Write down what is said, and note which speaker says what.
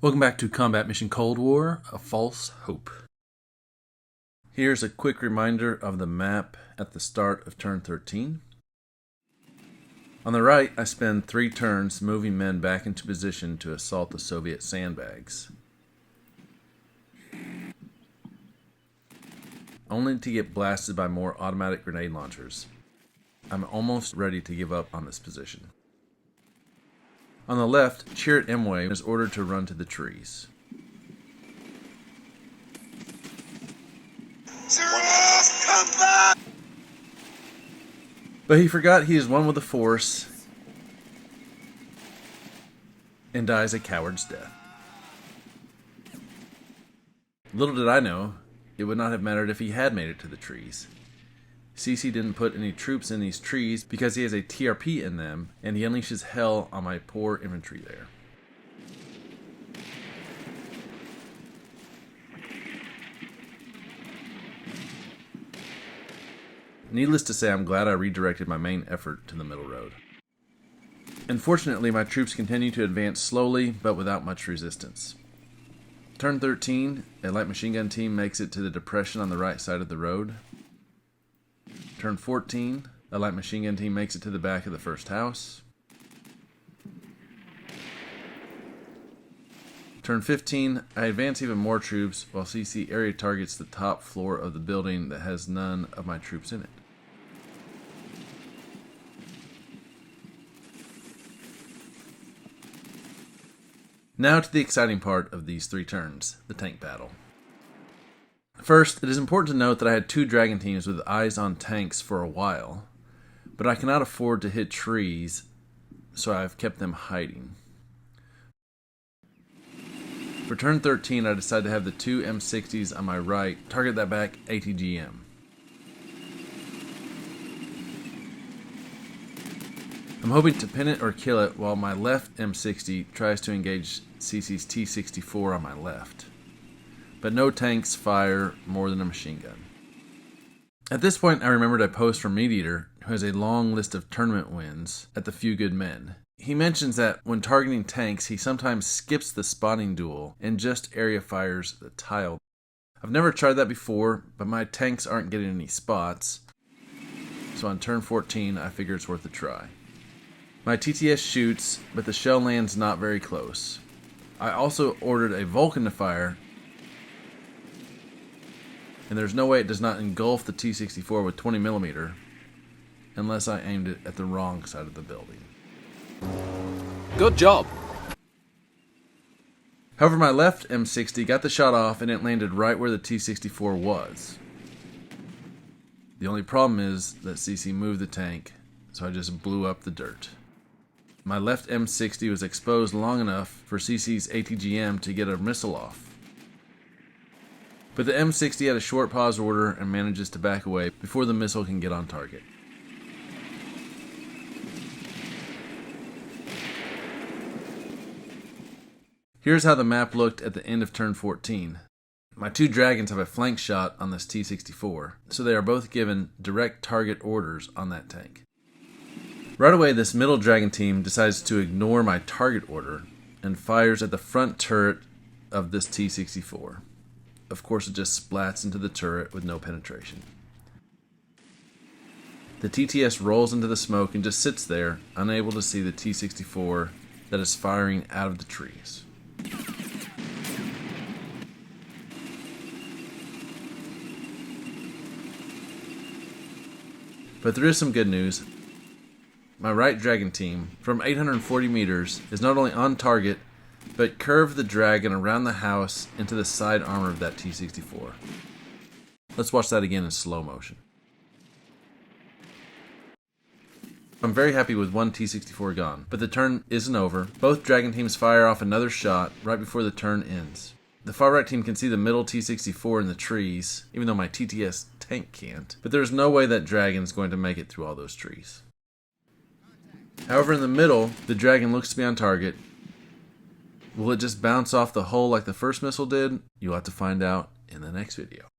Speaker 1: Welcome back to Combat Mission Cold War, A False Hope. Here's a quick reminder of the map at the start of turn 13. On the right, I spend 3 turns moving men back into position to assault the Soviet sandbags, only to get blasted by more automatic grenade launchers. I'm almost ready to give up on this position. On the left, Chirrut Imwe is ordered to run to the trees.
Speaker 2: Come back!
Speaker 1: But he forgot he is one with the Force and dies a coward's death. Little did I know, it would not have mattered if he had made it to the trees. CC didn't put any troops in these trees because he has a TRP in them, and he unleashes hell on my poor infantry there. Needless to say, I'm glad I redirected my main effort to the middle road. Unfortunately, my troops continue to advance slowly, but without much resistance. Turn 13, a light machine gun team makes it to the depression on the right side of the road. Turn 14, a light machine gun team makes it to the back of the first house. Turn 15, I advance even more troops while CC area targets the top floor of the building that has none of my troops in it. Now to the exciting part of these 3 turns, the tank battle. First, it is important to note that I had 2 dragon teams with eyes on tanks for a while, but I cannot afford to hit trees, so I have kept them hiding. For turn 13, I decided to have the 2 M60s on my right target that back ATGM. I'm hoping to pin it or kill it while my left M60 tries to engage CC's T-64 on my left. But no tanks fire more than a machine gun. At this point, I remembered a post from MeatEater, who has a long list of tournament wins at the Few Good Men. He mentions that when targeting tanks, he sometimes skips the spotting duel and just area fires the tile. I've never tried that before, but my tanks aren't getting any spots, so on turn 14, I figure it's worth a try. My TTS shoots, but the shell lands not very close. I also ordered a Vulcan to fire, and there's no way it does not engulf the T-64 with 20mm unless I aimed it at the wrong side of the building.
Speaker 3: Good job!
Speaker 1: However, my left M60 got the shot off and it landed right where the T-64 was. The only problem is that CC moved the tank, so I just blew up the dirt. My left M60 was exposed long enough for CC's ATGM to get a missile off. But the M60 had a short pause order and manages to back away before the missile can get on target. Here's how the map looked at the end of turn 14. My 2 dragons have a flank shot on this T-64, so they are both given direct target orders on that tank. Right away, this middle dragon team decides to ignore my target order and fires at the front turret of this T-64. Of course, it just splats into the turret with no penetration. The TTS rolls into the smoke and just sits there, unable to see the T-64 that is firing out of the trees. But there is some good news. My right dragon team, from 840 meters, is not only on target, but curved the dragon around the house into the side armor of that T-64. Let's watch that again in slow motion. I'm very happy with 1 T-64 gone, but the turn isn't over. Both dragon teams fire off another shot right before the turn ends. The far right team can see the middle T-64 in the trees, even though my TTS tank can't, but there's no way that dragon's going to make it through all those trees. However, in the middle, the dragon looks to be on target. Will it just bounce off the hull like the first missile did? You'll have to find out in the next video.